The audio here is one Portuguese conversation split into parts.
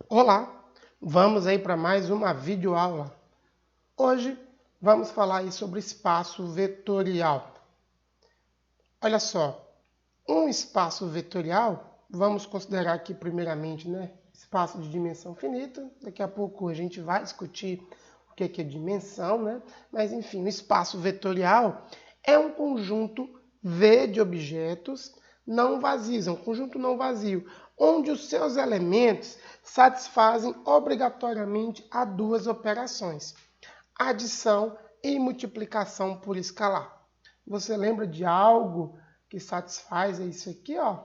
Olá, vamos aí para mais uma videoaula. Hoje vamos falar aí sobre espaço vetorial. Olha só, um espaço vetorial, vamos considerar aqui primeiramente, espaço de dimensão finita. Daqui a pouco a gente vai discutir o que é dimensão, Mas enfim, o espaço vetorial é um conjunto V de objetos não vazios, é um conjunto não vazio, onde os seus elementos satisfazem obrigatoriamente a duas operações: adição e multiplicação por escalar. Você lembra de algo que satisfaz isso aqui, ó?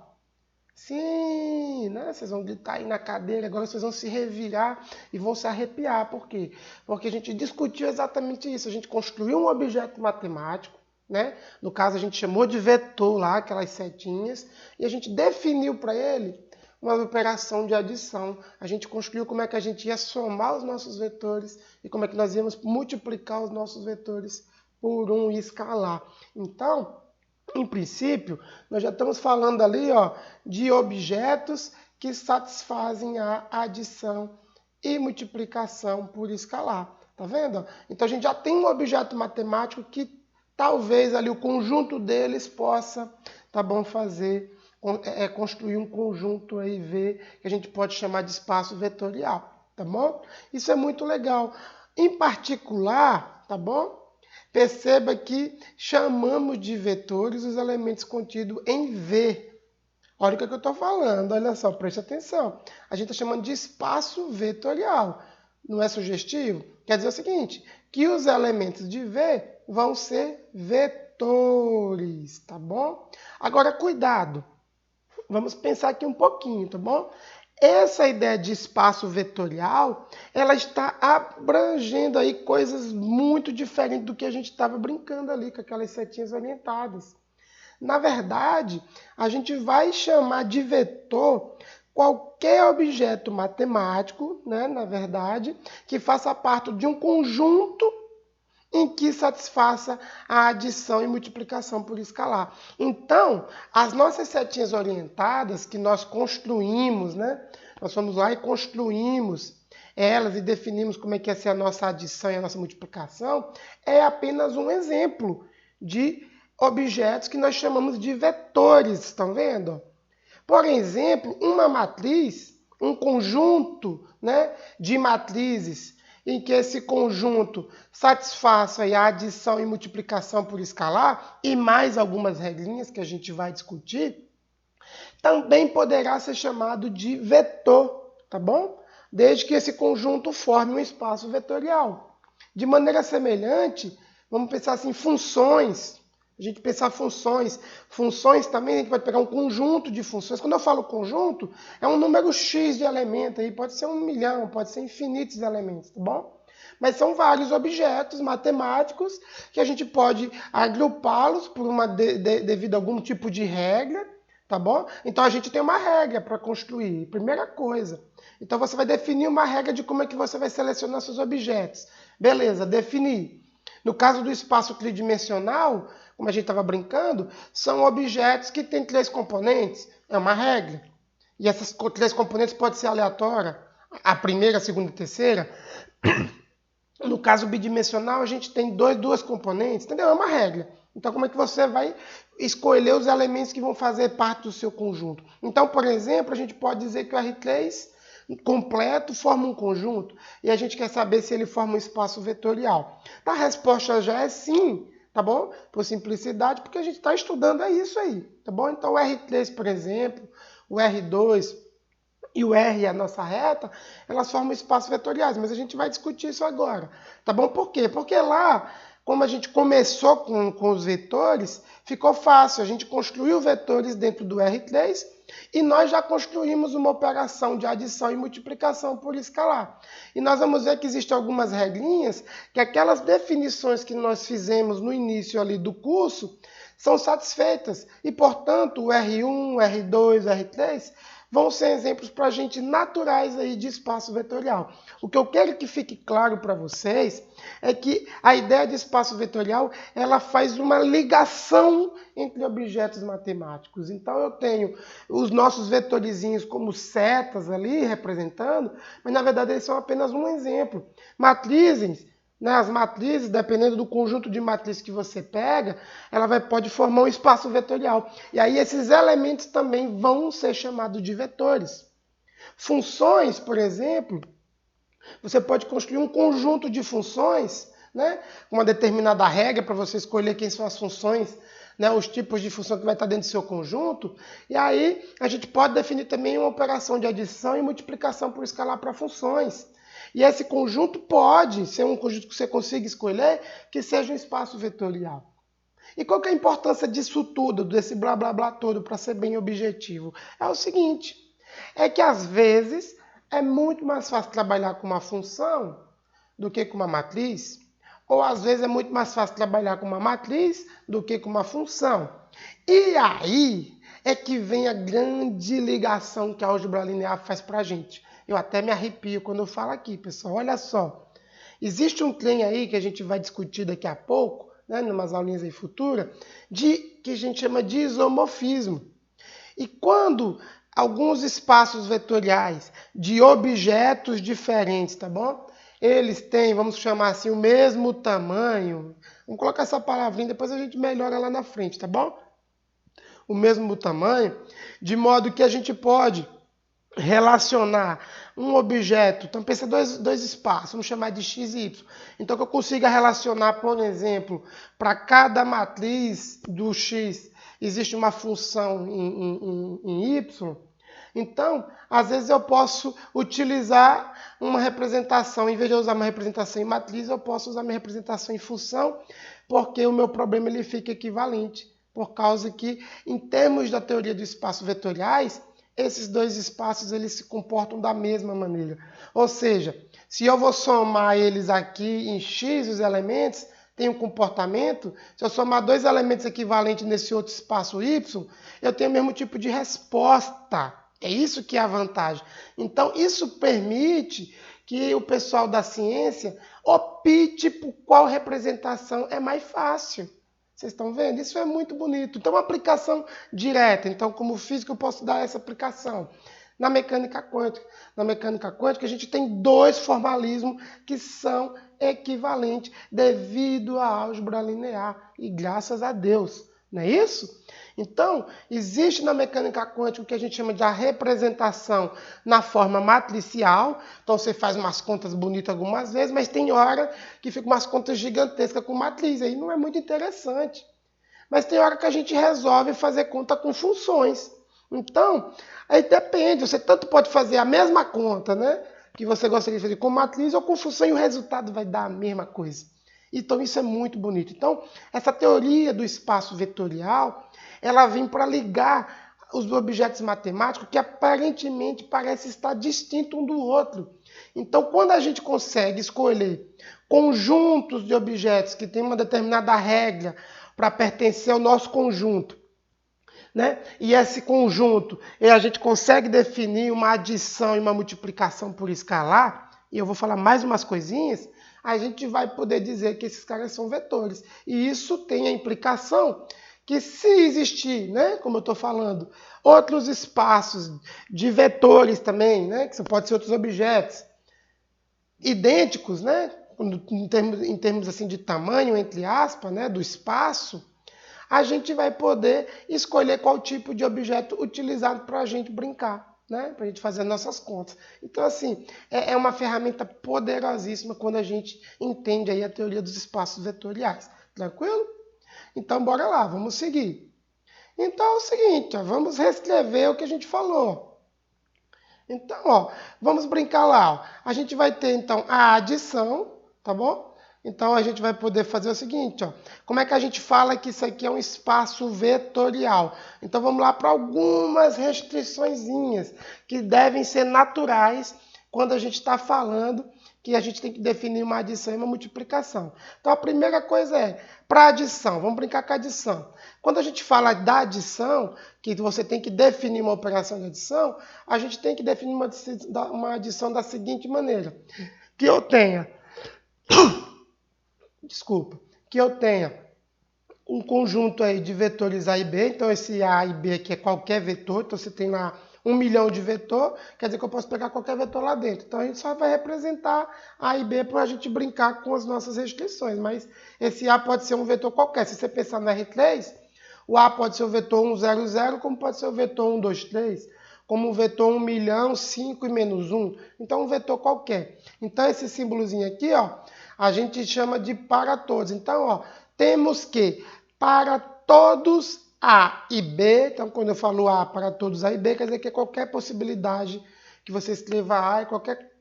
Sim, né? Vocês vão gritar aí na cadeira, agora vocês vão se revirar e vão se arrepiar. Por quê? Porque a gente discutiu exatamente isso. A gente construiu um objeto matemático, No caso, a gente chamou de vetor lá, aquelas setinhas, e a gente definiu para ele uma operação de adição. A gente construiu como é que a gente ia somar os nossos vetores e como é que nós íamos multiplicar os nossos vetores por um e escalar. Então, em princípio, nós já estamos falando ali, ó, de objetos que satisfazem a adição e multiplicação por escalar. Tá vendo? Então a gente já tem um objeto matemático que talvez ali o conjunto deles possa, tá bom, construir um conjunto aí V que a gente pode chamar de espaço vetorial, tá bom? Isso é muito legal. Em particular, tá bom? Perceba que chamamos de vetores os elementos contidos em V. Olha o que eu estou falando, olha só, preste atenção. A gente está chamando de espaço vetorial. Não é sugestivo? Quer dizer o seguinte, que os elementos de V vão ser vetores, tá bom? Agora, cuidado. Vamos pensar aqui um pouquinho, tá bom? Essa ideia de espaço vetorial, ela está abrangendo aí coisas muito diferentes do que a gente estava brincando ali com aquelas setinhas orientadas. Na verdade, a gente vai chamar de vetor qualquer objeto matemático, na verdade, que faça parte de um conjunto em que satisfaça a adição e multiplicação por escalar. Então, as nossas setinhas orientadas que nós construímos, Nós fomos lá e construímos elas e definimos como é que ia ser a nossa adição e a nossa multiplicação, é apenas um exemplo de objetos que nós chamamos de vetores, estão vendo? Por exemplo, uma matriz, um conjunto, de matrizes em que esse conjunto satisfaça a adição e multiplicação por escalar, e mais algumas regrinhas que a gente vai discutir, também poderá ser chamado de vetor, tá bom? Desde que esse conjunto forme um espaço vetorial. De maneira semelhante, vamos pensar assim, funções. A gente pensar funções. Funções também, a gente pode pegar um conjunto de funções. Quando eu falo conjunto, é um número X de elementos. Aí pode ser 1 milhão, pode ser infinitos elementos, tá bom? Mas são vários objetos matemáticos que a gente pode agrupá-los por devido a algum tipo de regra, tá bom? Então a gente tem uma regra para construir, primeira coisa. Então você vai definir uma regra de como é que você vai selecionar seus objetos. Beleza, definir. No caso do espaço tridimensional, como a gente estava brincando, são objetos que têm 3 componentes. É uma regra. E essas 3 componentes podem ser aleatórias. A primeira, a segunda e a terceira. No caso bidimensional, a gente tem duas componentes, entendeu? É uma regra. Então, como é que você vai escolher os elementos que vão fazer parte do seu conjunto? Então, por exemplo, a gente pode dizer que o R3 completo forma um conjunto e a gente quer saber se ele forma um espaço vetorial. A resposta já é sim, tá bom? Por simplicidade, porque a gente está estudando isso aí, tá bom? Então, o R3, por exemplo, o R2 e o R, a nossa reta, elas formam espaços vetoriais, mas a gente vai discutir isso agora, tá bom? Por quê? Porque lá, como a gente começou com os vetores, ficou fácil, a gente construiu vetores dentro do R3 e nós já construímos uma operação de adição e multiplicação por escalar. E nós vamos ver que existem algumas regrinhas que aquelas definições que nós fizemos no início ali do curso são satisfeitas e, portanto, o R1, o R2, o R3 vão ser exemplos para a gente naturais aí de espaço vetorial. O que eu quero que fique claro para vocês é que a ideia de espaço vetorial, ela faz uma ligação entre objetos matemáticos. Então eu tenho os nossos vetorizinhos como setas ali representando, mas na verdade eles são apenas um exemplo. Matrizes, né, as matrizes, dependendo do conjunto de matrizes que você pega, ela pode formar um espaço vetorial. E aí esses elementos também vão ser chamados de vetores. Funções, por exemplo, você pode construir um conjunto de funções, né, uma determinada regra para você escolher quem são as funções, né, os tipos de função que vai estar dentro do seu conjunto. E aí a gente pode definir também uma operação de adição e multiplicação por escalar para funções. E esse conjunto pode ser um conjunto que você consiga escolher que seja um espaço vetorial. E qual que é a importância disso tudo, desse blá blá blá todo, para ser bem objetivo? É o seguinte, é que às vezes é muito mais fácil trabalhar com uma função do que com uma matriz, ou às vezes é muito mais fácil trabalhar com uma matriz do que com uma função. E aí é que vem a grande ligação que a álgebra linear faz para a gente. Eu até me arrepio quando eu falo aqui, pessoal. Olha só. Existe um trem aí que a gente vai discutir daqui a pouco, né, em umas aulinhas aí futuras, que a gente chama de isomorfismo. E quando alguns espaços vetoriais de objetos diferentes, tá bom? Eles têm, vamos chamar assim, o mesmo tamanho. Vamos colocar essa palavrinha, depois a gente melhora lá na frente, tá bom? O mesmo tamanho, de modo que a gente pode relacionar um objeto, então pensa dois espaços, vamos chamar de x e y. Então que eu consiga relacionar, por exemplo, para cada matriz do x existe uma função em y. Então, às vezes eu posso utilizar uma representação, em vez de eu usar uma representação em matriz, eu posso usar minha representação em função, porque o meu problema ele fica equivalente, por causa que, em termos da teoria dos espaços vetoriais, esses dois espaços eles se comportam da mesma maneira. Ou seja, se eu vou somar eles aqui em x, os elementos, tem um comportamento, se eu somar dois elementos equivalentes nesse outro espaço y, eu tenho o mesmo tipo de resposta. É isso que é a vantagem. Então, isso permite que o pessoal da ciência opte por qual representação é mais fácil. Vocês estão vendo? Isso é muito bonito. Então, uma aplicação direta. Então, como físico, eu posso dar essa aplicação. Na mecânica quântica. Na mecânica quântica, a gente tem dois formalismos que são equivalentes devido à álgebra linear. E graças a Deus. Não é isso? Então, existe na mecânica quântica o que a gente chama de a representação na forma matricial. Então, você faz umas contas bonitas algumas vezes, mas tem hora que fica umas contas gigantescas com matriz. Aí não é muito interessante. Mas tem hora que a gente resolve fazer conta com funções. Então, aí depende. Você tanto pode fazer a mesma conta, né, que você gostaria de fazer com matriz ou com função e o resultado vai dar a mesma coisa. Então, isso é muito bonito. Então, essa teoria do espaço vetorial, ela vem para ligar os objetos matemáticos que aparentemente parecem estar distintos um do outro. Então, quando a gente consegue escolher conjuntos de objetos que têm uma determinada regra para pertencer ao nosso conjunto, né? E esse conjunto, a gente consegue definir uma adição e uma multiplicação por escalar, e eu vou falar mais umas coisinhas, a gente vai poder dizer que esses caras são vetores. E isso tem a implicação que se existir, né, como eu estou falando, outros espaços de vetores também, né, que pode ser outros objetos idênticos, né, em termos assim de tamanho, entre aspas, né, do espaço, a gente vai poder escolher qual tipo de objeto utilizado para a gente brincar. Né, para a gente fazer nossas contas. Então, assim, é uma ferramenta poderosíssima quando a gente entende aí a teoria dos espaços vetoriais. Tranquilo? Então, bora lá, vamos seguir. Então, é o seguinte, ó, vamos reescrever o que a gente falou. Então, ó, vamos brincar lá. Ó. A gente vai ter, então, a adição, tá bom? Então, a gente vai poder fazer o seguinte, ó. Como é que a gente fala que isso aqui é um espaço vetorial? Então, vamos lá para algumas restriçõezinhas que devem ser naturais quando a gente está falando que a gente tem que definir uma adição e uma multiplicação. Então, a primeira coisa é, para adição, vamos brincar com a adição. Quando a gente fala da adição, que você tem que definir uma operação de adição, a gente tem que definir uma adição da seguinte maneira. Que eu tenha, que eu tenha um conjunto aí de vetores A e B, então esse A e B aqui é qualquer vetor, então você tem lá 1 milhão de vetor, quer dizer que eu posso pegar qualquer vetor lá dentro. Então a gente só vai representar A e B para a gente brincar com as nossas restrições, mas esse A pode ser um vetor qualquer. Se você pensar no R3, o A pode ser o vetor 1, 0, 0, como pode ser o vetor 1, 2, 3, como o vetor 1 milhão, 5 e menos 1. Então um vetor qualquer. Então esse símbolozinho aqui, ó, a gente chama de para todos. Então, ó, temos que para todos A e B, então quando eu falo A para todos A e B, quer dizer que é qualquer possibilidade que você escreva A e qualquer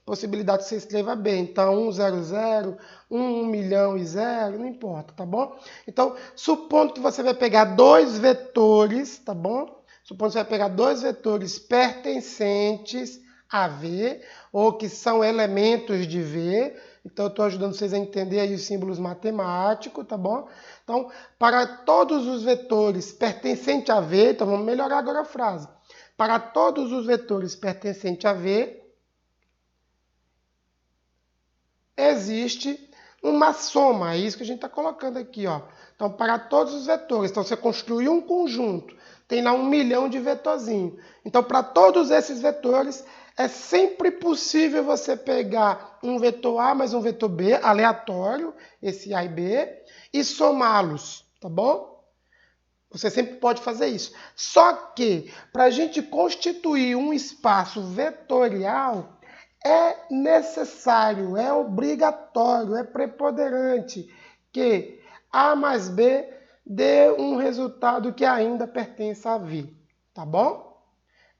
possibilidade que você escreva B. Então 1, 0, 0, 1 milhão e 0, não importa, tá bom? Então, supondo que você vai pegar dois vetores, tá bom? Supondo que você vai pegar dois vetores pertencentes a V, ou que são elementos de V. Então, eu estou ajudando vocês a entender aí os símbolos matemáticos, tá bom? Então, para todos os vetores pertencentes a V, então vamos melhorar agora a frase. Para todos os vetores pertencentes a V, existe uma soma, é isso que a gente está colocando aqui, ó. Então, para todos os vetores, então você construiu um conjunto, tem lá 1 milhão de vetorzinhos. Então, para todos esses vetores, é sempre possível você pegar um vetor A mais um vetor B, aleatório, esse A e B, e somá-los, tá bom? Você sempre pode fazer isso. Só que, para a gente constituir um espaço vetorial, é necessário, é obrigatório, é preponderante que A mais B dê um resultado que ainda pertence a V, tá bom?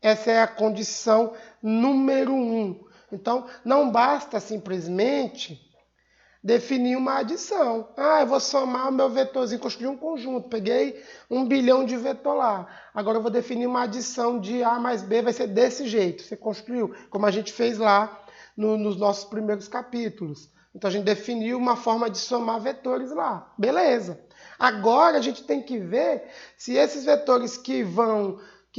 Essa é a condição número 1. Então, não basta simplesmente definir uma adição. Ah, eu vou somar o meu vetorzinho, construir um conjunto. Peguei 1 bilhão de vetor lá. Agora eu vou definir uma adição de A mais B, vai ser desse jeito. Você construiu, como a gente fez lá nos nossos primeiros capítulos. Então a gente definiu uma forma de somar vetores lá. Beleza. Agora a gente tem que ver se esses vetores que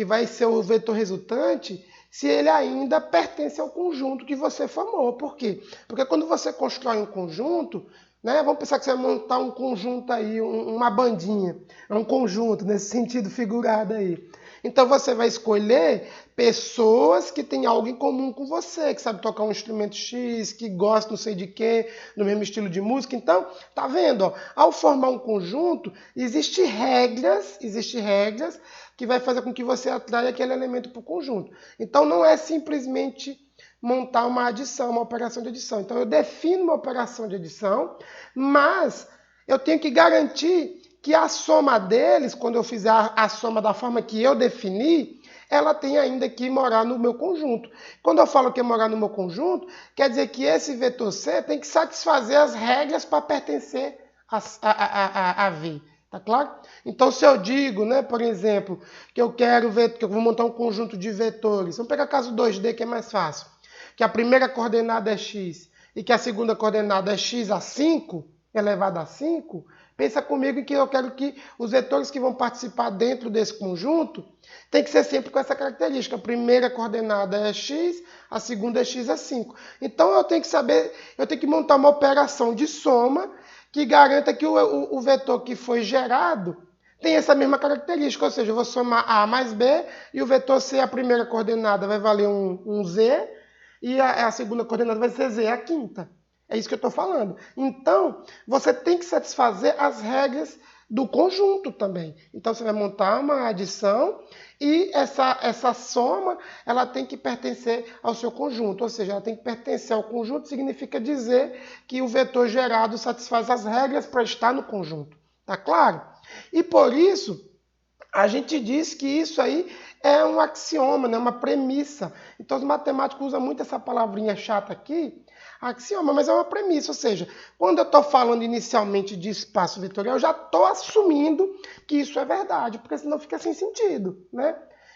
vai ser o vetor resultante, se ele ainda pertence ao conjunto que você formou. Por quê? Porque quando você constrói um conjunto, né, vamos pensar que você vai montar um conjunto aí, uma bandinha. É um conjunto, nesse sentido figurado aí. Então você vai escolher pessoas que têm algo em comum com você, que sabe tocar um instrumento X, que gosta não sei de quê, do mesmo estilo de música. Então, tá vendo? Ó, ao formar um conjunto, existem regras que vai fazer com que você atraia aquele elemento para o conjunto. Então não é simplesmente montar uma adição, uma operação de adição. Então eu defino uma operação de adição, mas eu tenho que garantir que a soma deles, quando eu fizer a soma da forma que eu defini, ela tem ainda que morar no meu conjunto. Quando eu falo que é morar no meu conjunto, quer dizer que esse vetor C tem que satisfazer as regras para pertencer a V. Tá claro? Então, se eu digo, né, por exemplo, que eu vou montar um conjunto de vetores, vamos pegar o caso 2D, que é mais fácil, que a primeira coordenada é x e que a segunda coordenada é x a 5, elevado a 5, pensa comigo que eu quero que os vetores que vão participar dentro desse conjunto tem que ser sempre com essa característica. A primeira coordenada é x, a segunda é x a 5. Então, eu tenho que montar uma operação de soma que garanta que o vetor que foi gerado tem essa mesma característica, ou seja, eu vou somar A mais B e o vetor C, a primeira coordenada, vai valer um Z e a segunda coordenada vai ser Z, a quinta. É isso que eu estou falando. Então, você tem que satisfazer as regras do conjunto também. Então, você vai montar uma adição e essa soma ela tem que pertencer ao seu conjunto. Ou seja, ela tem que pertencer ao conjunto, significa dizer que o vetor gerado satisfaz as regras para estar no conjunto. Tá claro? E por isso, a gente diz que isso aí é um axioma, né? Uma premissa. Então, os matemáticos usam muito essa palavrinha chata aqui, axioma, mas é uma premissa, ou seja, quando eu estou falando inicialmente de espaço vetorial, eu já estou assumindo que isso é verdade, porque senão fica sem sentido, né?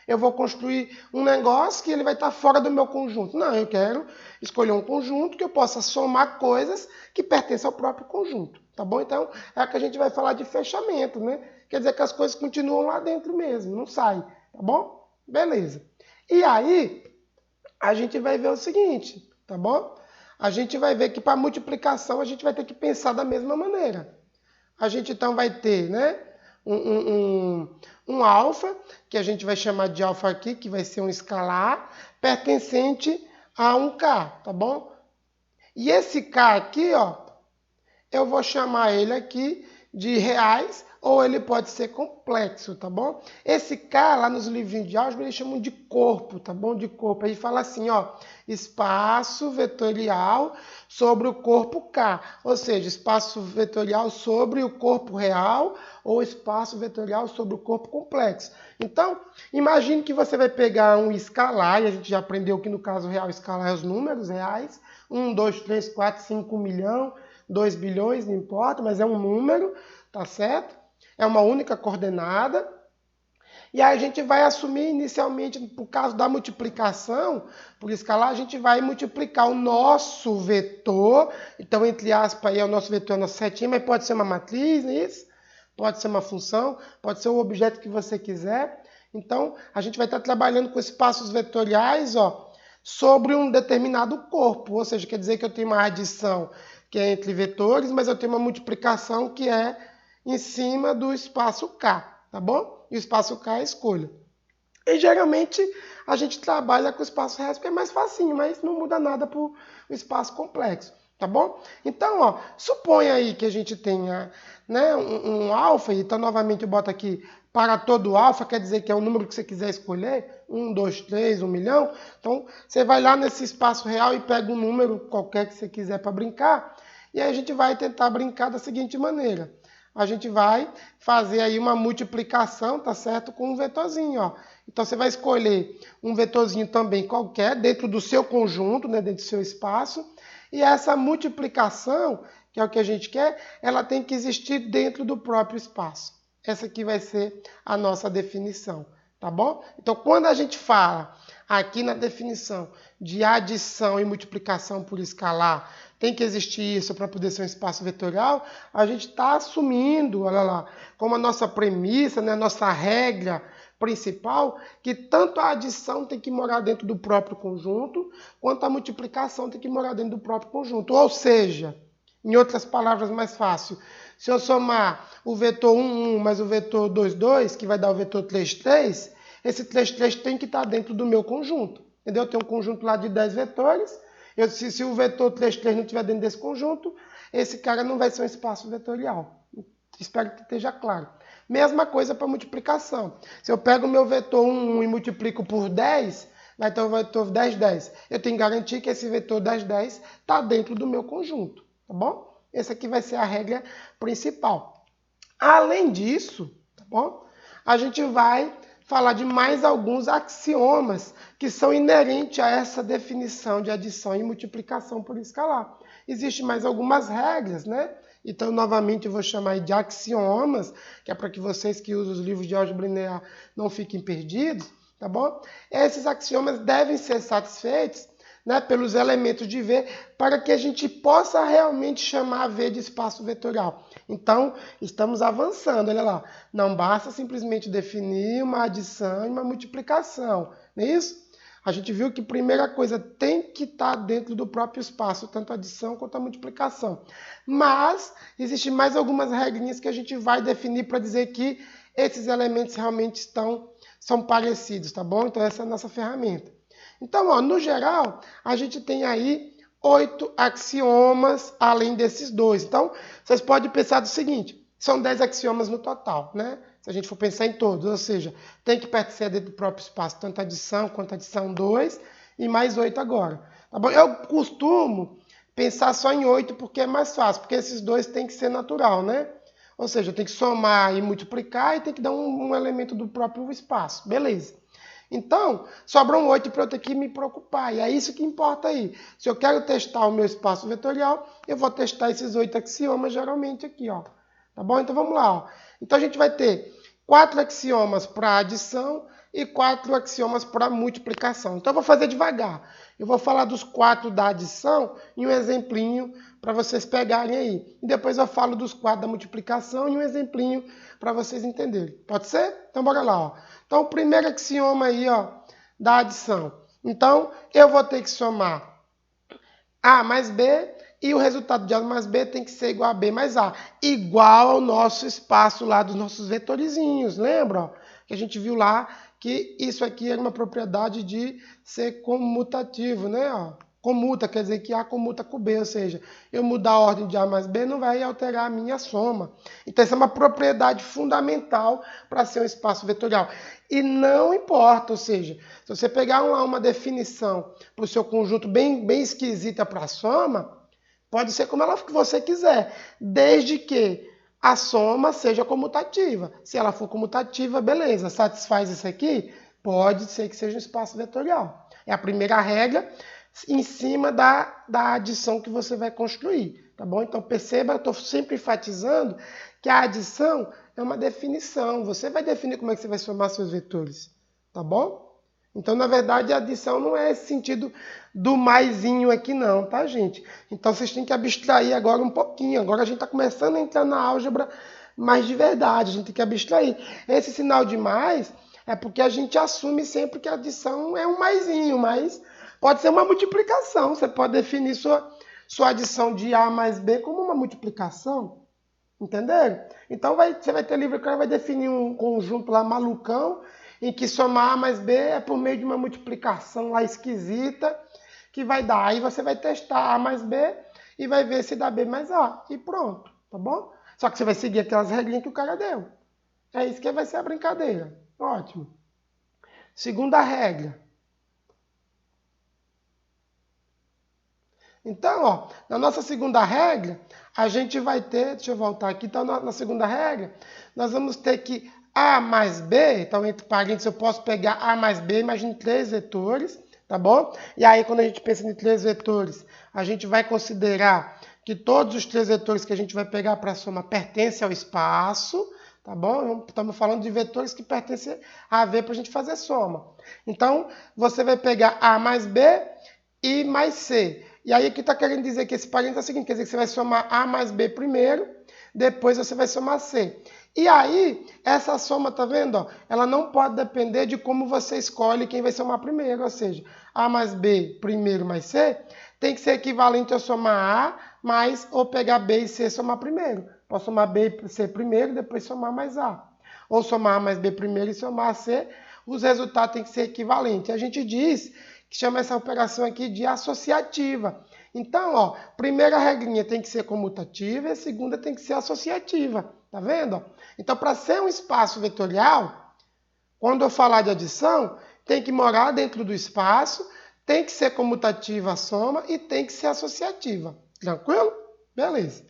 eu vou construir um negócio que ele vai estar fora do meu conjunto. Não, eu quero escolher um conjunto que eu possa somar coisas que pertencem ao próprio conjunto, tá bom? Então, é que a gente vai falar de fechamento, né? Quer dizer que as coisas continuam lá dentro mesmo, não saem, tá bom? Beleza. E aí, a gente vai ver o seguinte, tá bom? A gente vai ver que para multiplicação a gente vai ter que pensar da mesma maneira. A gente então vai ter, né, um alfa, que a gente vai chamar de alfa aqui, que vai ser um escalar, pertencente a um K, tá bom? E esse K aqui, ó, eu vou chamar ele aqui de reais, ou ele pode ser complexo, tá bom? Esse K, lá nos livrinhos de álgebra, eles chamam de corpo, tá bom? De corpo. Aí fala assim, ó, espaço vetorial sobre o corpo K. Ou seja, espaço vetorial sobre o corpo real ou espaço vetorial sobre o corpo complexo. Então, imagine que você vai pegar um escalar, e a gente já aprendeu que no caso real, escalar é os números reais. 1, 2, 3, 4, 5, 1 milhão, 2 bilhões, não importa, mas é um número, tá certo? É uma única coordenada. E aí a gente vai assumir inicialmente, por causa da multiplicação, por escalar, a gente vai multiplicar o nosso vetor. Então, entre aspas, aí é o nosso vetor, a nossa setinha, mas pode ser uma matriz, não é isso? Pode ser uma função, pode ser o objeto que você quiser. Então, a gente vai estar trabalhando com espaços vetoriais, ó, sobre um determinado corpo. Ou seja, quer dizer que eu tenho uma adição que é entre vetores, mas eu tenho uma multiplicação que é em cima do espaço K, tá bom? E o espaço K é a escolha. E geralmente a gente trabalha com o espaço real porque é mais facinho, mas não muda nada para o espaço complexo, tá bom? Então, ó, suponha aí que a gente tenha, né, um alfa, então novamente eu boto aqui para todo alfa, quer dizer que é o número que você quiser escolher, 1, 2, 3, 1 milhão. Então, você vai lá nesse espaço real e pega um número qualquer que você quiser para brincar, e aí a gente vai tentar brincar da seguinte maneira. A gente vai fazer aí uma multiplicação, tá certo? Com um vetorzinho, ó. Então, você vai escolher um vetorzinho também qualquer, dentro do seu conjunto, né, dentro do seu espaço. E essa multiplicação, que é o que a gente quer, ela tem que existir dentro do próprio espaço. Essa aqui vai ser a nossa definição, tá bom? Então, quando a gente fala aqui na definição de adição e multiplicação por escalar, tem que existir isso para poder ser um espaço vetorial, a gente está assumindo, olha lá, como a nossa premissa, né, a nossa regra principal, que tanto a adição tem que morar dentro do próprio conjunto, quanto a multiplicação tem que morar dentro do próprio conjunto. Ou seja, em outras palavras mais fácil, se eu somar o vetor 1, 1 mais o vetor 2, 2, que vai dar o vetor 3, 3, esse 3, 3 tem que estar dentro do meu conjunto. Entendeu? Eu tenho um conjunto lá de 10 vetores. Se o vetor 3, 3 não estiver dentro desse conjunto, esse cara não vai ser um espaço vetorial. Espero que esteja claro. Mesma coisa para multiplicação. Se eu pego o meu vetor 1, 1 e multiplico por 10, vai ter o vetor 10, 10. Eu tenho que garantir que esse vetor 10, 10 está dentro do meu conjunto. Tá bom? Essa aqui vai ser a regra principal. Além disso, tá bom? A gente vai falar de mais alguns axiomas que são inerentes a essa definição de adição e multiplicação por escalar. Existem mais algumas regras, né? Então, novamente, eu vou chamar de axiomas, que é para que vocês que usam os livros de álgebra linear não fiquem perdidos, tá bom? Esses axiomas devem ser satisfeitos, né, pelos elementos de V, para que a gente possa realmente chamar V de espaço vetorial. Então, estamos avançando, olha lá. Não basta simplesmente definir uma adição e uma multiplicação, não é isso? A gente viu que a primeira coisa tem que estar dentro do próprio espaço, tanto a adição quanto a multiplicação. Mas, existem mais algumas regrinhas que a gente vai definir para dizer que esses elementos realmente são parecidos, tá bom? Então, essa é a nossa ferramenta. Então, ó, no geral, a gente tem aí 8 axiomas além desses dois. Então, vocês podem pensar do seguinte, são 10 axiomas no total, né? Se a gente for pensar em todos, ou seja, tem que pertencer dentro do próprio espaço, tanto a adição quanto a adição 2 e mais 8 agora. Tá bom? Eu costumo pensar só em 8 porque é mais fácil, porque esses dois tem que ser natural, né? Ou seja, tem que somar e multiplicar e tem que dar um elemento do próprio espaço. Beleza. Então, sobram 8 para eu ter que me preocupar. E é isso que importa aí. Se eu quero testar o meu espaço vetorial, eu vou testar esses 8 axiomas geralmente aqui, ó. Tá bom? Então vamos lá, ó. Então a gente vai ter 4 axiomas para adição e 4 axiomas para multiplicação. Então, eu vou fazer devagar. Eu vou falar dos 4 da adição e um exemplinho para vocês pegarem aí. E depois eu falo dos 4 da multiplicação e um exemplinho para vocês entenderem. Pode ser? Então, bora lá. Ó. Então, o primeiro axioma aí, ó, da adição. Então, eu vou ter que somar A mais B e o resultado de A mais B tem que ser igual a B mais A. Igual ao nosso espaço lá dos nossos vetorizinhos. Lembra? Ó, que a gente viu lá que isso aqui era uma propriedade de ser comutativo, né? Ó, comuta, quer dizer que A comuta com B, ou seja, eu mudar a ordem de A mais B não vai alterar a minha soma. Então, essa é uma propriedade fundamental para ser um espaço vetorial. E não importa, ou seja, se você pegar uma definição para o seu conjunto bem esquisita para a soma, pode ser como você quiser, desde que a soma seja comutativa. Se ela for comutativa, beleza, satisfaz isso aqui? Pode ser que seja um espaço vetorial. É a primeira regra em cima da adição que você vai construir, tá bom? Então perceba, eu estou sempre enfatizando que a adição é uma definição. Você vai definir como é que você vai somar seus vetores, tá bom? Então, na verdade, a adição não é esse sentido do maisinho aqui não, tá, gente? Então, vocês têm que abstrair agora um pouquinho. Agora a gente está começando a entrar na álgebra mais de verdade. A gente tem que abstrair. Esse sinal de mais é porque a gente assume sempre que a adição é um maisinho, mas pode ser uma multiplicação. Você pode definir sua adição de A mais B como uma multiplicação. Entenderam? Então, você vai ter livro que vai definir um conjunto lá malucão, em que somar A mais B é por meio de uma multiplicação lá esquisita, que vai dar. Aí você vai testar A mais B e vai ver se dá B mais A. E pronto, tá bom? Só que você vai seguir aquelas regrinhas que o cara deu. É isso que vai ser a brincadeira. Ótimo. Segunda regra. Então, ó, na nossa segunda regra, a gente vai ter, deixa eu voltar aqui, então na segunda regra, nós vamos ter que A mais B, então entre parênteses eu posso pegar A mais B, imagine 3 vetores, tá bom? E aí quando a gente pensa em 3 vetores, a gente vai considerar que todos os 3 vetores que a gente vai pegar para a soma pertencem ao espaço, tá bom? Estamos falando de vetores que pertencem a V para a gente fazer soma. Então, você vai pegar A mais B e mais C. E aí aqui está querendo dizer que esse parênteses é o seguinte, quer dizer que você vai somar A mais B primeiro, depois você vai somar C. E aí, essa soma, tá vendo? Ó, ela não pode depender de como você escolhe quem vai somar primeiro, ou seja, A mais B primeiro mais C, tem que ser equivalente a somar A mais ou pegar B e C e somar primeiro. Posso somar B e C primeiro, depois somar mais A. Ou somar A mais B primeiro e somar C, os resultados têm que ser equivalentes. A gente diz que chama essa operação aqui de associativa. Então, ó, primeira regrinha tem que ser comutativa e a segunda tem que ser associativa. Tá vendo? Então, para ser um espaço vetorial, quando eu falar de adição, tem que morar dentro do espaço, tem que ser comutativa a soma e tem que ser associativa. Tranquilo? Beleza.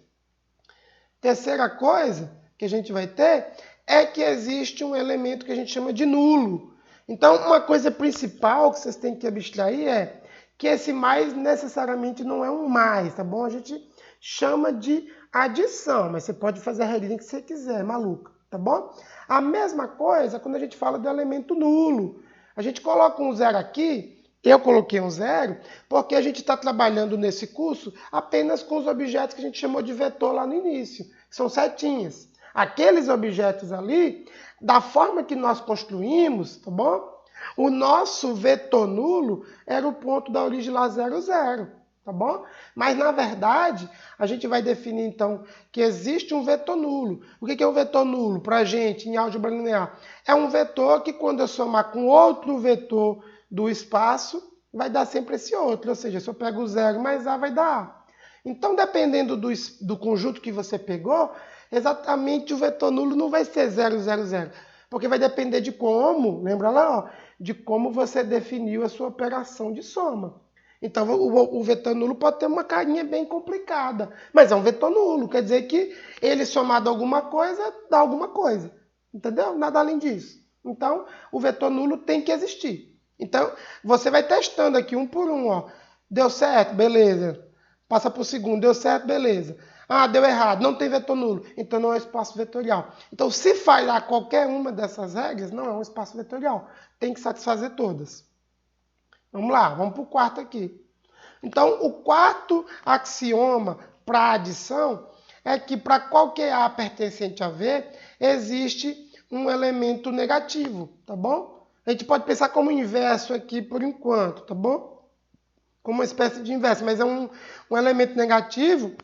Terceira coisa que a gente vai ter é que existe um elemento que a gente chama de nulo. Então, uma coisa principal que vocês têm que abstrair é que esse mais necessariamente não é um mais, tá bom? A gente chama de adição, mas você pode fazer a regrinha que você quiser, maluca, tá bom? A mesma coisa quando a gente fala do elemento nulo. A gente coloca um zero aqui, eu coloquei um zero, porque a gente está trabalhando nesse curso apenas com os objetos que a gente chamou de vetor lá no início, que são setinhas. Aqueles objetos ali, da forma que nós construímos, tá bom? O nosso vetor nulo era o ponto da origem lá 0, 0, tá bom? Mas, na verdade, a gente vai definir, então, que existe um vetor nulo. O que é um vetor nulo para a gente, em álgebra linear? É um vetor que, quando eu somar com outro vetor do espaço, vai dar sempre esse outro. Ou seja, se eu pego o 0 mais A, vai dar A. Então, dependendo do conjunto que você pegou, exatamente o vetor nulo não vai ser 0, 0, 0. Porque vai depender de como, lembra lá, ó, de como você definiu a sua operação de soma. Então, o vetor nulo pode ter uma carinha bem complicada, mas é um vetor nulo, quer dizer que ele somado a alguma coisa, dá alguma coisa. Entendeu? Nada além disso. Então, o vetor nulo tem que existir. Então, você vai testando aqui um por um, ó. Deu certo? Beleza. Passa para o segundo, deu certo? Beleza. Ah, deu errado, não tem vetor nulo, então não é um espaço vetorial. Então, se falhar qualquer uma dessas regras, não é um espaço vetorial. Tem que satisfazer todas. Vamos lá, vamos para o quarto aqui. Então, o quarto axioma para adição é que para qualquer A pertencente a V, existe um elemento negativo, tá bom? A gente pode pensar como inverso aqui por enquanto, tá bom? Como uma espécie de inverso, mas é um elemento negativo,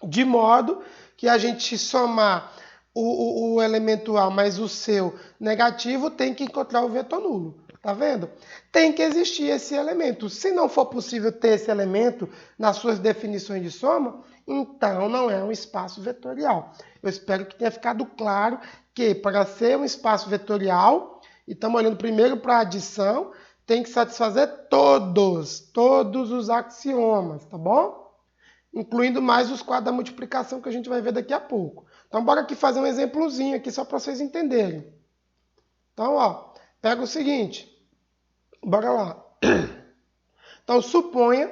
de modo que a gente somar o elemento A mais o seu negativo tem que encontrar o vetor nulo. Tá vendo? Tem que existir esse elemento. Se não for possível ter esse elemento nas suas definições de soma, então não é um espaço vetorial. Eu espero que tenha ficado claro que para ser um espaço vetorial, e estamos olhando primeiro para a adição, tem que satisfazer todos os axiomas, tá bom? Incluindo mais os quadros da multiplicação que a gente vai ver daqui a pouco. Então, bora aqui fazer um exemplozinho aqui só para vocês entenderem. Então, ó, pega o seguinte. Bora lá. Então, suponha,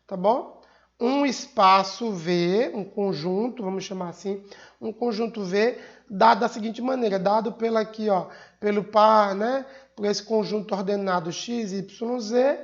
tá bom? Um espaço V, um conjunto, vamos chamar assim, um conjunto V, dado da seguinte maneira, dado pelo aqui, ó, pelo par, né, por esse conjunto ordenado x, y, z,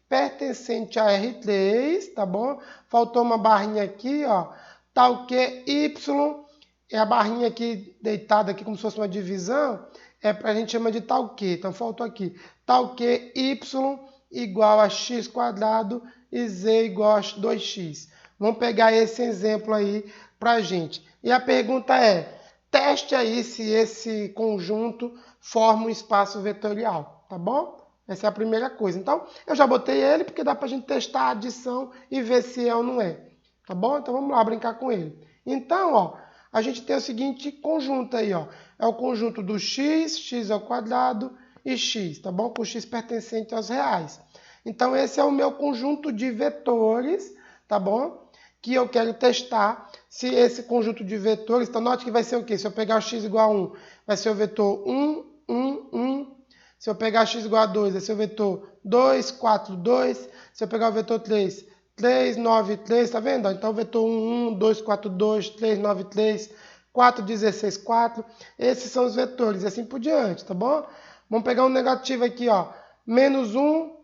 pertencente a R3, tá bom? Faltou uma barrinha aqui, ó, tal que y, é a barrinha aqui deitada aqui como se fosse uma divisão, é para a gente chamar de tal que, então faltou aqui, tal que y igual a x quadrado e z igual a 2x. Vamos pegar esse exemplo aí para a gente. E a pergunta é, teste aí se esse conjunto forma um espaço vetorial, tá bom? Essa é a primeira coisa. Então, eu já botei ele porque dá para a gente testar a adição e ver se é ou não é, tá bom? Então, vamos lá brincar com ele. Então, ó, a gente tem o seguinte conjunto aí, ó. É o conjunto do x ao quadrado e x, tá bom? Com x pertencente aos reais. Então, esse é o meu conjunto de vetores, tá bom? Que eu quero testar se esse conjunto de vetores... Então, note que vai ser o quê? Se eu pegar o x igual a 1, vai ser o vetor 1, 1, 1. Se eu pegar x igual a 2, vai ser o vetor 2, 4, 2. Se eu pegar o vetor 3, 3, 9, 3, tá vendo? Então, vetor 1, 1, 2, 4, 2, 3, 9, 3, 4, 16, 4. Esses são os vetores, e assim por diante, tá bom? Vamos pegar um negativo aqui, ó. Menos 1,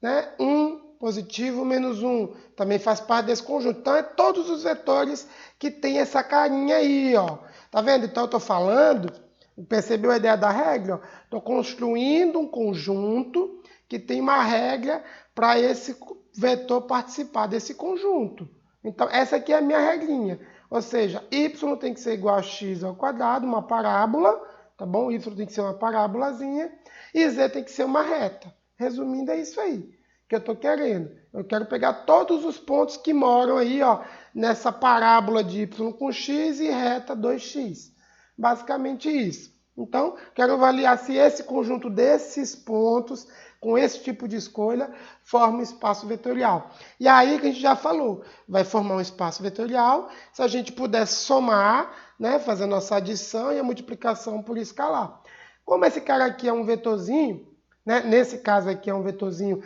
né? 1, positivo, menos 1. Também faz parte desse conjunto. Então, é todos os vetores que tem essa carinha aí, ó. Tá vendo? Então, eu tô falando, percebeu a ideia da regra? Estou construindo um conjunto que tem uma regra para esse vetor participar desse conjunto. Então, essa aqui é a minha regrinha. Ou seja, y tem que ser igual a x ao quadrado, uma parábola, tá bom? Y tem que ser uma parábolazinha e z tem que ser uma reta. Resumindo, é isso aí que eu estou querendo. Eu quero pegar todos os pontos que moram aí, ó, nessa parábola de y com x e reta 2x. Basicamente isso. Então, quero avaliar se esse conjunto desses pontos, com esse tipo de escolha, forma um espaço vetorial. E aí que a gente já falou, vai formar um espaço vetorial se a gente puder somar, né, fazer a nossa adição e a multiplicação por escalar. Como esse cara aqui é um vetorzinho, né, nesse caso aqui é um vetorzinho,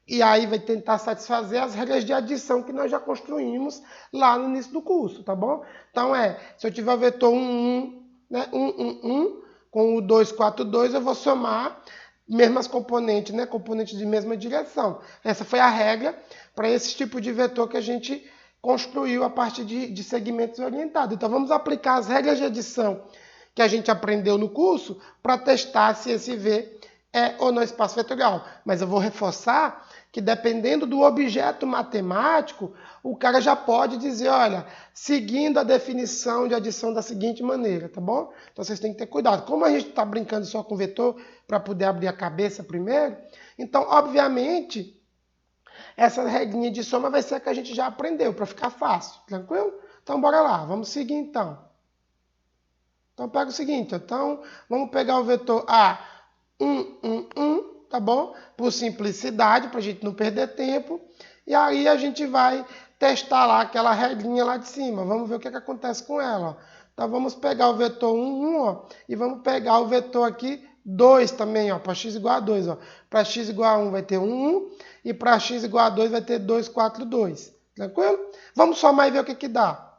e aí vai tentar satisfazer as regras de adição que nós já construímos lá no início do curso, tá bom? Então se eu tiver o vetor 1, 1, né, 1, 1, 1, com o 2, 4, 2, eu vou somar mesmas componentes, né, componentes de mesma direção. Essa foi a regra para esse tipo de vetor que a gente construiu a partir de segmentos orientados. Então vamos aplicar as regras de adição que a gente aprendeu no curso para testar se esse V é ou não espaço vetorial. Mas eu vou reforçar que dependendo do objeto matemático, o cara já pode dizer, olha, seguindo a definição de adição da seguinte maneira, tá bom? Então vocês têm que ter cuidado. Como a gente está brincando só com vetor para poder abrir a cabeça primeiro, então, obviamente, essa regrinha de soma vai ser a que a gente já aprendeu, para ficar fácil, tranquilo? Então, bora lá, vamos seguir então. Então, pega o seguinte, então, vamos pegar o vetor A, 1, 1, 1, tá bom? Por simplicidade, para a gente não perder tempo. E aí a gente vai testar lá aquela regrinha lá de cima. Vamos ver o que acontece com ela. Ó. Então vamos pegar o vetor 1, 1, ó, e vamos pegar o vetor aqui 2 também, ó, para x igual a 2. Para x igual a 1 vai ter 1, 1, e para x igual a 2 vai ter 2, 4, 2. Tranquilo? Vamos somar e ver o que que dá.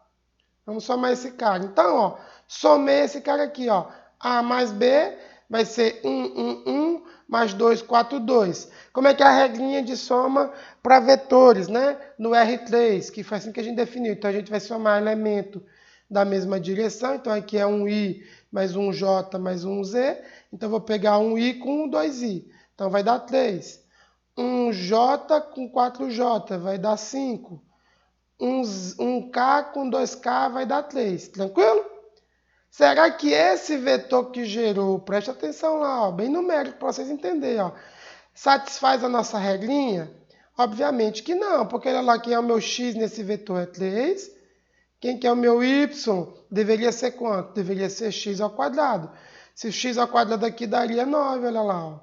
Vamos somar esse cara. Então, ó, somei esse cara aqui, ó. A mais B vai ser 1, mais 2, 4, 2. Como é que é a regrinha de soma para vetores, né? No R3, que foi assim que a gente definiu. Então, a gente vai somar elemento da mesma direção. Então, aqui é um I mais um J mais um Z. Então, eu vou pegar um I com 2I. Então, vai dar 3. Um J com 4J vai dar 5. Um K com 2K vai dar 3. Tranquilo? Será que esse vetor que gerou, preste atenção lá, ó, bem numérico para vocês entenderem, ó, satisfaz a nossa regrinha? Obviamente que não, porque olha lá, quem é o meu x nesse vetor é 3. Quem que é o meu y deveria ser quanto? Deveria ser x ao quadrado. Se o x ao quadrado aqui daria 9, olha lá. Ó.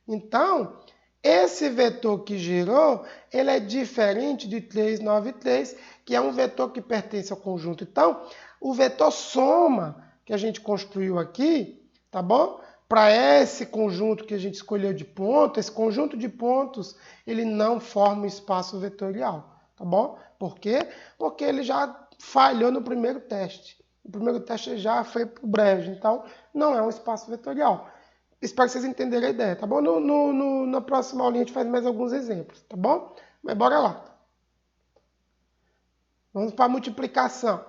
Então, esse vetor que gerou, ele é diferente de 3, 9 e 3, que é um vetor que pertence ao conjunto. Então, o vetor soma que a gente construiu aqui, tá bom? Para esse conjunto que a gente escolheu de pontos, esse conjunto de pontos, ele não forma um espaço vetorial, tá bom? Por quê? Porque ele já falhou no primeiro teste. O primeiro teste já foi para o brejo, então não é um espaço vetorial. Espero que vocês entenderem a ideia, tá bom? Na próxima aulinha a gente faz mais alguns exemplos, tá bom? Mas bora lá. Vamos para a multiplicação.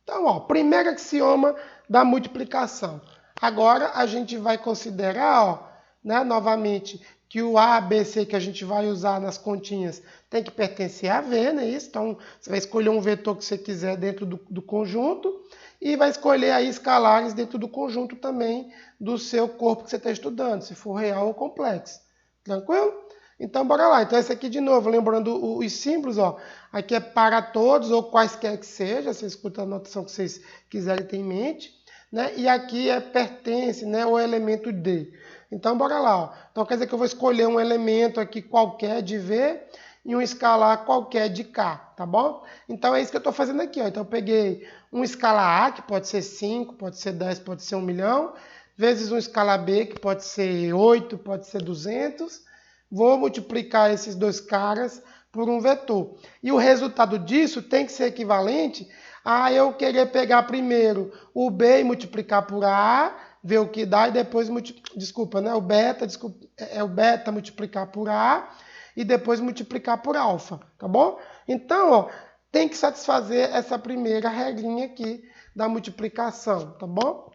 Então, ó, primeiro axioma da multiplicação. Agora a gente vai considerar, ó, né, novamente, que o A, B, C que a gente vai usar nas continhas tem que pertencer a V, né? Isso. Então, você vai escolher um vetor que você quiser dentro do conjunto e vai escolher aí escalares dentro do conjunto também do seu corpo que você está estudando, se for real ou complexo. Tranquilo? Então, bora lá. Então, esse aqui de novo, lembrando os símbolos, ó, aqui é para todos ou quaisquer que seja, você escuta a notação que vocês quiserem ter em mente, né? E aqui é pertence, né, o elemento D. Então, bora lá. Ó. Então, quer dizer que eu vou escolher um elemento aqui qualquer de V e um escalar qualquer de K, tá bom? Então, é isso que eu estou fazendo aqui. Ó. Então, eu peguei um escalar A, que pode ser 5, pode ser 10, pode ser 1 milhão, vezes um escalar B, que pode ser 8, pode ser 200. Vou multiplicar esses dois caras por um vetor. E o resultado disso tem que ser equivalente a eu querer pegar primeiro o B e multiplicar por A, ver o que dá, e depois, o beta multiplicar por A e depois multiplicar por alfa, tá bom? Então, ó, tem que satisfazer essa primeira regrinha aqui da multiplicação, tá bom?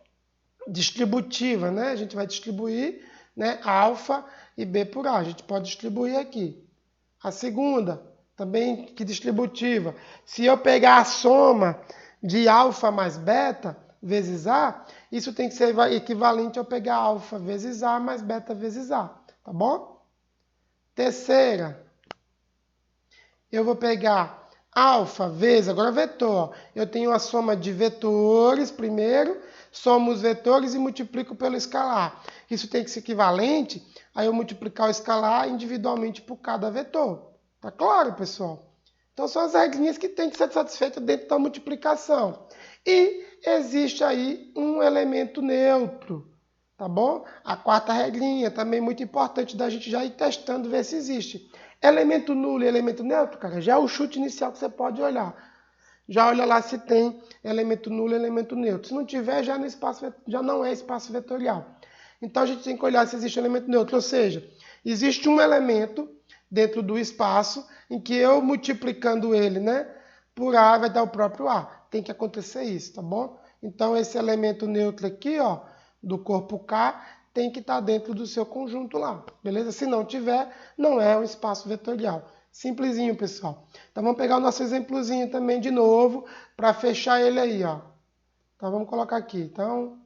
Distributiva, né? A gente vai distribuir, né, alfa e B por A. A gente pode distribuir aqui. A segunda, também que distributiva. Se eu pegar a soma de alfa mais beta vezes A, isso tem que ser equivalente a eu pegar alfa vezes A mais beta vezes A, tá bom? Terceira, eu vou pegar alfa vezes, agora vetor. Eu tenho a soma de vetores primeiro, somo os vetores e multiplico pelo escalar. Isso tem que ser equivalente a eu multiplicar o escalar individualmente por cada vetor. Tá claro, pessoal? Então, são as regrinhas que têm que ser satisfeitas dentro da multiplicação. E existe aí um elemento neutro, tá bom? A quarta regrinha, também muito importante da gente já ir testando, ver se existe. Elemento nulo e elemento neutro, cara, já é o chute inicial que você pode olhar. Já olha lá se tem elemento nulo e elemento neutro. Se não tiver, já não é espaço vetorial. Então, a gente tem que olhar se existe elemento neutro, ou seja, existe um elemento dentro do espaço em que eu multiplicando ele, né, por A vai dar o próprio A. Tem que acontecer isso, tá bom? Então, esse elemento neutro aqui, ó, do corpo K, tem que estar dentro do seu conjunto lá, beleza? Se não tiver, não é um espaço vetorial. Simplesinho, pessoal. Então, vamos pegar o nosso exemplozinho também de novo, para fechar ele aí, ó. Então, vamos colocar aqui. Então,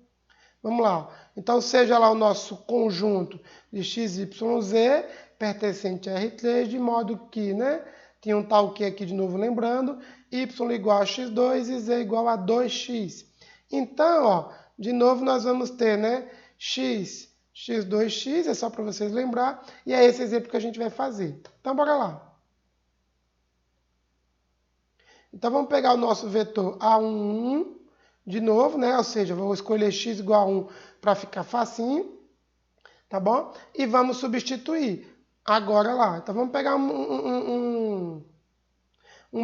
vamos lá. Então, seja lá o nosso conjunto de x, y, z, pertencente a R3, de modo que, né, tem um tal que aqui de novo lembrando, y igual a x2 e z igual a 2x. Então, ó, de novo nós vamos ter, né, x, x2x, é só para vocês lembrar, e é esse exemplo que a gente vai fazer. Então, bora lá. Então, vamos pegar o nosso vetor A11, de novo, né, ou seja, vou escolher x igual a 1 para ficar facinho, tá bom? E vamos substituir. agora lá. Então vamos pegar um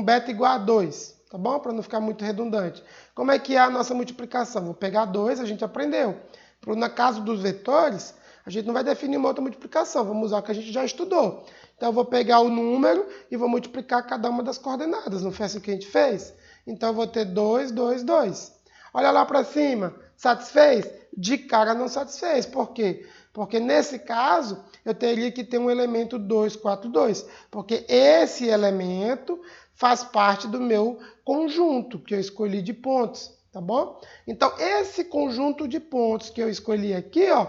beta igual a 2, tá bom? Para não ficar muito redundante. Como é que é a nossa multiplicação? Vou pegar 2, a gente aprendeu. No caso dos vetores, a gente não vai definir uma outra multiplicação, vamos usar o que a gente já estudou. Então eu vou pegar o número e vou multiplicar cada uma das coordenadas, não foi assim que a gente fez? Então eu vou ter 2, 2, 2. Olha lá para cima, satisfez? De cara não satisfez, por quê? Porque nesse caso eu teria que ter um elemento 2, 4, 2, porque esse elemento faz parte do meu conjunto que eu escolhi de pontos, tá bom? Então esse conjunto de pontos que eu escolhi aqui, ó,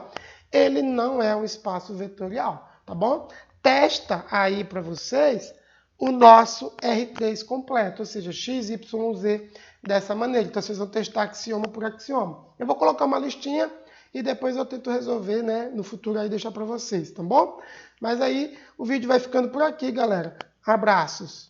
ele não é um espaço vetorial, tá bom? Testa aí para vocês o nosso R3 completo, ou seja, x, y, z dessa maneira. Então vocês vão testar axioma por axioma. Eu vou colocar uma listinha e depois eu tento resolver, né, no futuro aí deixar para vocês, tá bom? Mas aí o vídeo vai ficando por aqui, galera. Abraços!